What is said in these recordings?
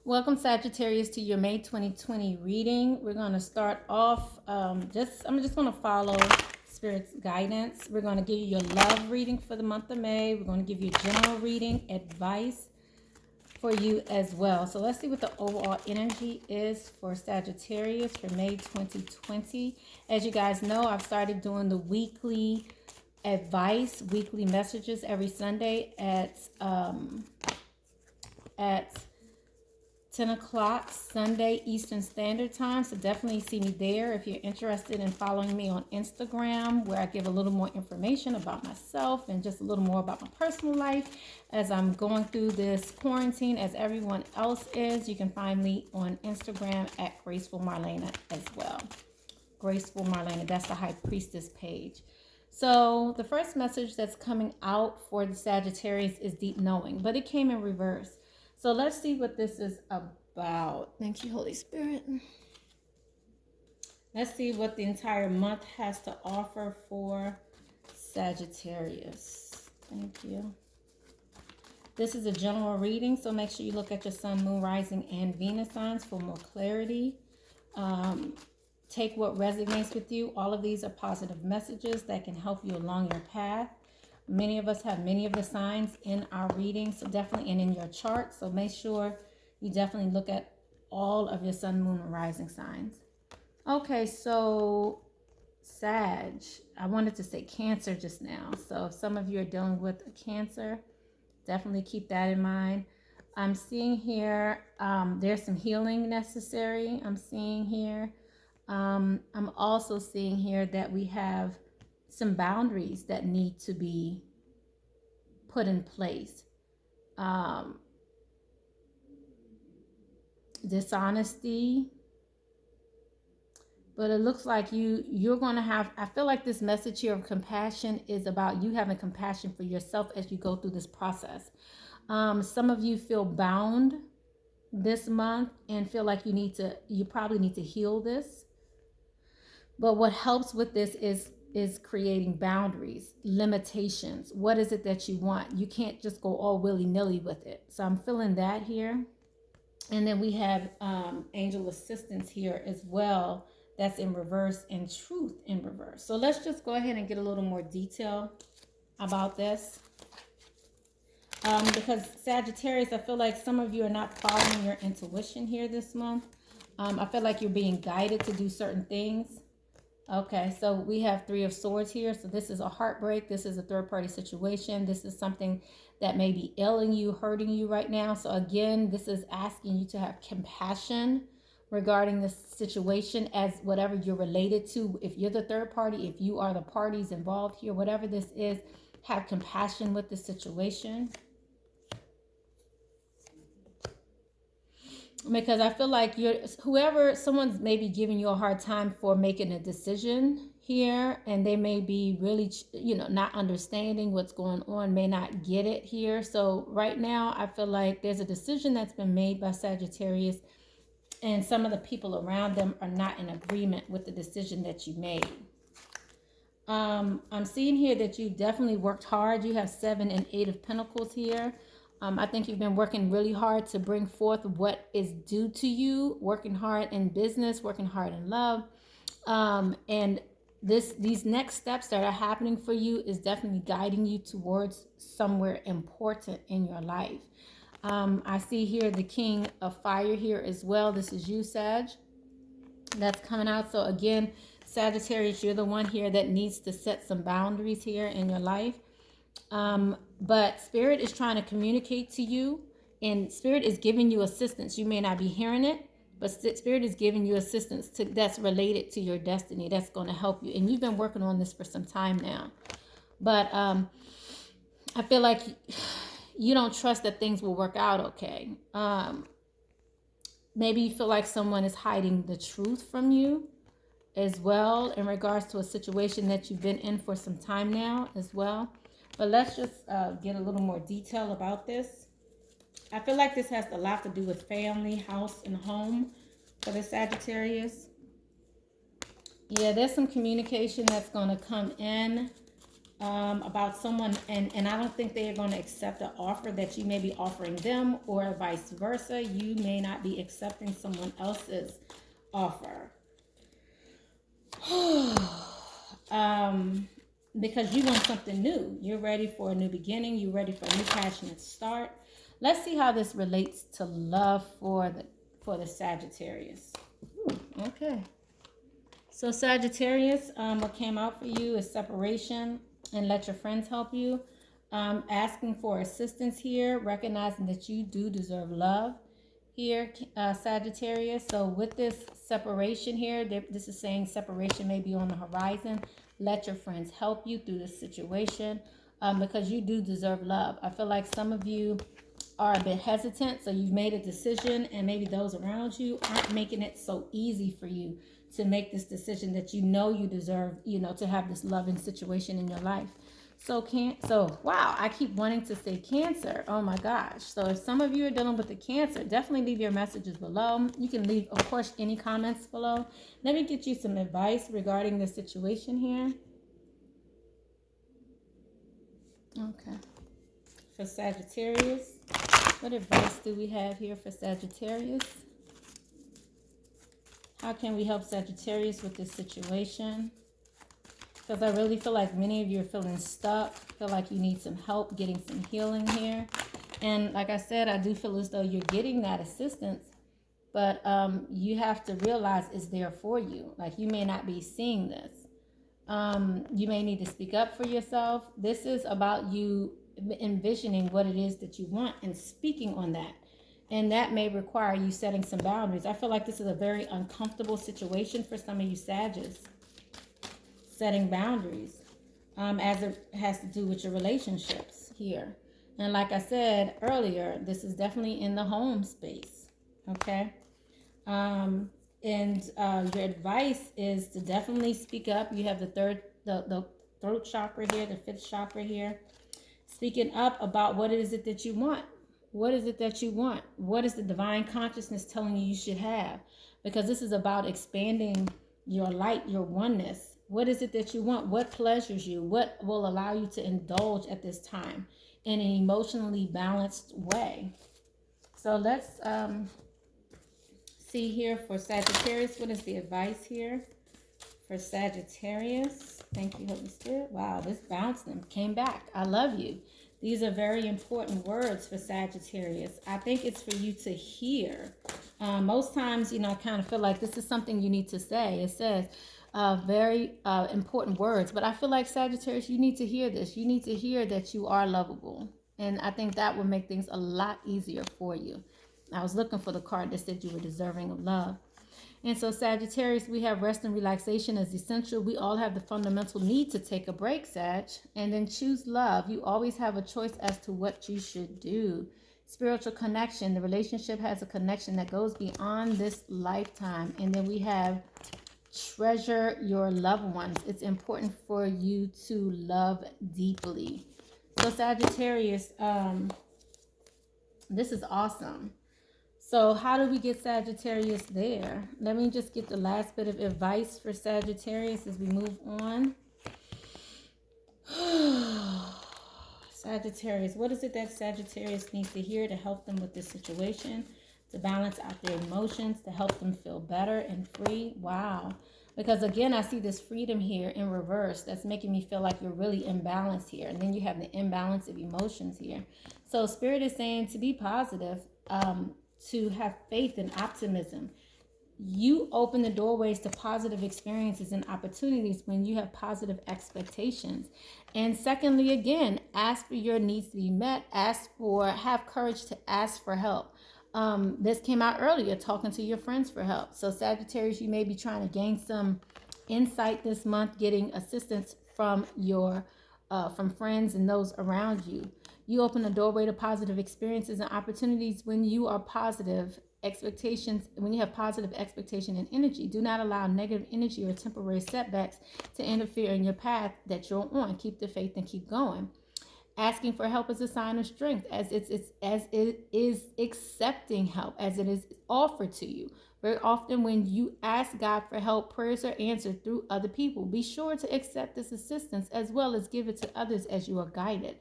Welcome, Sagittarius, to your May 2020 reading. We're going to start off, I'm just going to follow Spirit's guidance. We're going to give you your love reading for the month of May. We're going to give you general reading, advice for you as well. So let's see what the overall energy is for Sagittarius for May 2020. As you guys know, I've started doing the weekly advice, weekly messages every Sunday at 10 o'clock Sunday Eastern Standard Time. So definitely see me there if you're interested in following me on Instagram, where I give a little more information about myself and just a little more about my personal life as I'm going through this quarantine as everyone else is. You can find me on Instagram at Graceful Marlana as well. Graceful Marlana, that's the High Priestess page. So the first message that's coming out for the Sagittarius is deep knowing, but it came in reverse. So let's see what this is about. Thank you, Holy Spirit. Let's see what the entire month has to offer for Sagittarius. Thank you. This is a general reading, so make sure you look at your sun, moon, rising, and Venus signs for more clarity. Take what resonates with you. All of these are positive messages that can help you along your path. Many of us have many of the signs in our reading, so definitely, and in your chart. So make sure you definitely look at all of your sun, moon, and rising signs. Okay, so Sag, I wanted to say Cancer just now. So if some of you are dealing with a Cancer, definitely keep that in mind. I'm seeing here there's some healing necessary. I'm seeing here. I'm also seeing here that we have some boundaries that need to be put in place. Dishonesty. But it looks like you're going to have, I feel like this message here of compassion is about you having compassion for yourself as you go through this process. Some of you feel bound this month and feel like you probably need to heal this. But what helps with this is creating boundaries, limitations. What is it that you want? You can't just go all willy-nilly with it. So I'm feeling that here. And then we have angel assistance here as well. That's in reverse, and truth in reverse. So let's just go ahead and get a little more detail about this. Because Sagittarius, I feel like some of you are not following your intuition here this month. I feel like you're being guided to do certain things. Okay, so we have Three of Swords here. So this is a heartbreak. This is a third-party situation. This is something that may be ailing you, hurting you right now. So again, this is asking you to have compassion regarding this situation as whatever you're related to. If you're the third party, if you are the parties involved here, whatever this is, have compassion with the situation. Because I feel like someone's maybe giving you a hard time for making a decision here, and they may be really, not understanding what's going on, may not get it here. So right now, I feel like there's a decision that's been made by Sagittarius, and some of the people around them are not in agreement with the decision that you made. I'm seeing here that you definitely worked hard. You have 7 and 8 of Pentacles here. I think you've been working really hard to bring forth what is due to you, working hard in business, working hard in love. And these next steps that are happening for you is definitely guiding you towards somewhere important in your life. I see here the King of Fire here as well. This is you, Sag. That's coming out. So again, Sagittarius, you're the one here that needs to set some boundaries here in your life. But Spirit is trying to communicate to you, and Spirit is giving you assistance. You may not be hearing it, but Spirit is giving you assistance that's related to your destiny, that's going to help you. And you've been working on this for some time now. But I feel like you don't trust that things will work out okay. Maybe you feel like someone is hiding the truth from you as well in regards to a situation that you've been in for some time now as well. But let's just get a little more detail about this. I feel like this has a lot to do with family, house, and home for the Sagittarius. Yeah, there's some communication that's going to come in about someone, and I don't think they are going to accept an offer that you may be offering them, or vice versa. You may not be accepting someone else's offer. Because you want something new. You're ready for a new beginning. You're ready for a new passionate start. Let's see how this relates to love for the Sagittarius. Okay. So Sagittarius, what came out for you is separation and let your friends help you. Asking for assistance here, recognizing that you do deserve love here, Sagittarius. So with this separation here, this is saying separation may be on the horizon. Let your friends help you through this situation, because you do deserve love. I feel like some of you are a bit hesitant, so you've made a decision, and maybe those around you aren't making it so easy for you to make this decision that you know you deserve, to have this loving situation in your life. So wow, I keep wanting to say Cancer. Oh my gosh. So if some of you are dealing with the Cancer, definitely leave your messages below. You can leave, of course, any comments below. Let me get you some advice regarding the situation here. Okay. For Sagittarius, what advice do we have here for Sagittarius? How can we help Sagittarius with this situation? Because I really feel like many of you are feeling stuck. Feel like you need some help getting some healing here. And like I said, I do feel as though you're getting that assistance, but you have to realize it's there for you. Like, you may not be seeing this. You may need to speak up for yourself. This is about you envisioning what it is that you want and speaking on that. And that may require you setting some boundaries. I feel like this is a very uncomfortable situation for some of you Sagittarius. Setting boundaries, as it has to do with your relationships here. And like I said earlier, this is definitely in the home space, okay? And your advice is to definitely speak up. You have the throat chakra here, the fifth chakra here. Speaking up about what is it that you want. What is it that you want? What is the divine consciousness telling you should have? Because this is about expanding your light, your oneness. What is it that you want? What pleasures you? What will allow you to indulge at this time in an emotionally balanced way? So let's see here for Sagittarius. What is the advice here for Sagittarius? Thank you, Holy Spirit. Wow, this bounced and came back. I love you. These are very important words for Sagittarius. I think it's for you to hear. Most times, I kind of feel like this is something you need to say. It says very important words. But I feel like Sagittarius, you need to hear this. You need to hear that you are lovable. And I think that will make things a lot easier for you. I was looking for the card that said you were deserving of love. And so Sagittarius, we have rest and relaxation as essential. We all have the fundamental need to take a break, Sag, and then choose love. You always have a choice as to what you should do. Spiritual connection. The relationship has a connection that goes beyond this lifetime. And then we have treasure your loved ones. It's important for you to love deeply. So Sagittarius, this is awesome. So how do we get Sagittarius there? Let me just get the last bit of advice for Sagittarius as we move on. Sagittarius, what is it that Sagittarius needs to hear to help them with this situation? To balance out their emotions, to help them feel better and free? Wow. Because again, I see this freedom here in reverse. That's making me feel like you're really imbalanced here. And then you have the imbalance of emotions here. So Spirit is saying to be positive, to have faith and optimism. You open the doorways to positive experiences and opportunities when you have positive expectations. And secondly, again, ask for your needs to be met. Have courage to ask for help. This came out earlier, talking to your friends for help. So Sagittarius, you may be trying to gain some insight this month, getting assistance from from friends and those around you. You open the doorway to positive experiences and opportunities when you are positive expectations, when you have positive expectation and energy. Do not allow negative energy or temporary setbacks to interfere in your path that you're on. Keep the faith and keep going. Asking for help is a sign of strength, as it is accepting help, as it is offered to you. Very often when you ask God for help, prayers are answered through other people. Be sure to accept this assistance as well as give it to others as you are guided.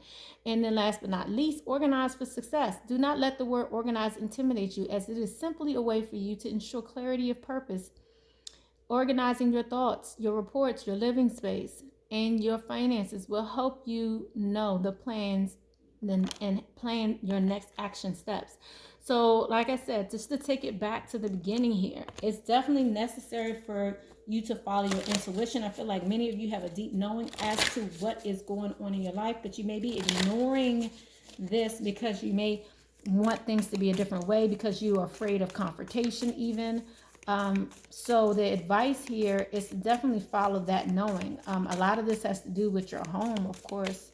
And then last but not least, organize for success. Do not let the word organize intimidate you, as it is simply a way for you to ensure clarity of purpose. Organizing your thoughts, your reports, your living space, and your finances will help you know the plans and plan your next action steps. So, like I said, just to take it back to the beginning here, it's definitely necessary for you to follow your intuition. I feel like many of you have a deep knowing as to what is going on in your life, but you may be ignoring this because you may want things to be a different way, because you are afraid of confrontation even. So the advice here is to definitely follow that knowing. A lot of this has to do with your home, of course.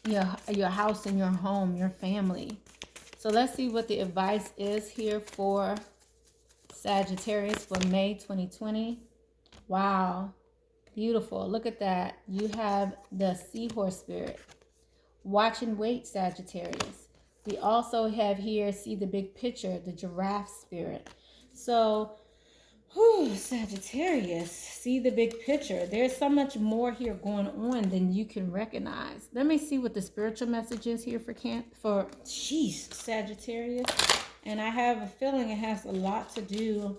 Your house and your home, your family. So let's see what the advice is here for Sagittarius for May 2020. Wow. Beautiful. Look at that. You have the seahorse spirit. Watch and wait, Sagittarius. We also have here, see the big picture, the giraffe spirit. So, Sagittarius, see the big picture. There's so much more here going on than you can recognize. Let me see what the spiritual message is here for Sagittarius. And I have a feeling it has a lot to do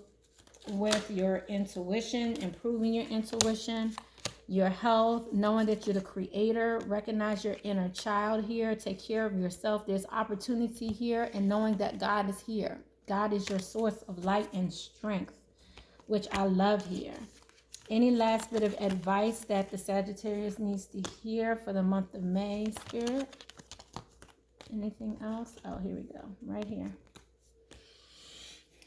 with your intuition, improving your intuition, your health, knowing that you're the creator. Recognize your inner child here. Take care of yourself. There's opportunity here, and knowing that God is here. God is your source of light and strength, which I love here. Any last bit of advice that the Sagittarius needs to hear for the month of May, Spirit? Anything else? Oh, here we go. Right here.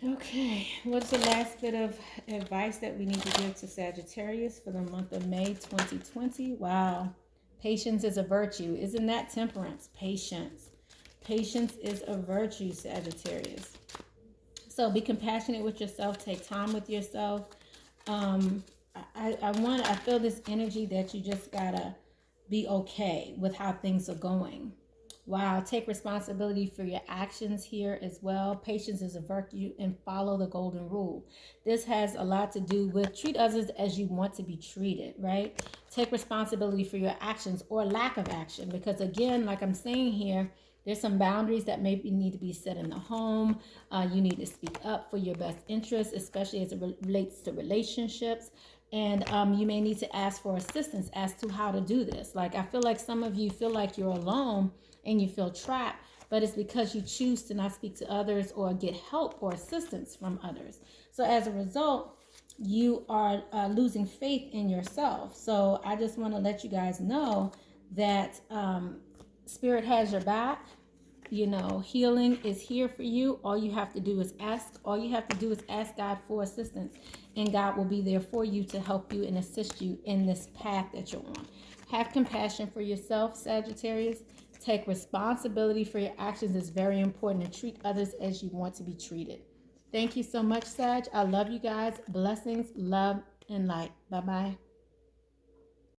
Okay, what's the last bit of advice that we need to give to Sagittarius for the month of May 2020? Wow. Patience is a virtue. Isn't that temperance? Patience. Patience is a virtue, Sagittarius. So be compassionate with yourself. Take time with yourself. I feel this energy that you just gotta be okay with how things are going. Wow, take responsibility for your actions here as well. Patience is a virtue, and follow the golden rule. This has a lot to do with treat others as you want to be treated, right? Take responsibility for your actions or lack of action, because again, like I'm saying here, there's some boundaries that maybe need to be set in the home. You need to speak up for your best interests, especially as it relates to relationships. And you may need to ask for assistance as to how to do this. Like, I feel like some of you feel like you're alone and you feel trapped, but it's because you choose to not speak to others or get help or assistance from others. So as a result, you are losing faith in yourself. So I just want to let you guys know that Spirit has your back. You know, healing is here for you. All you have to do is ask. All you have to do is ask God for assistance, and God will be there for you to help you and assist you in this path that you're on. Have compassion for yourself, Sagittarius. Take responsibility for your actions. Is very important, and treat others as you want to be treated. Thank you so much, Sag. I love you guys. Blessings, love, and light. Bye-bye.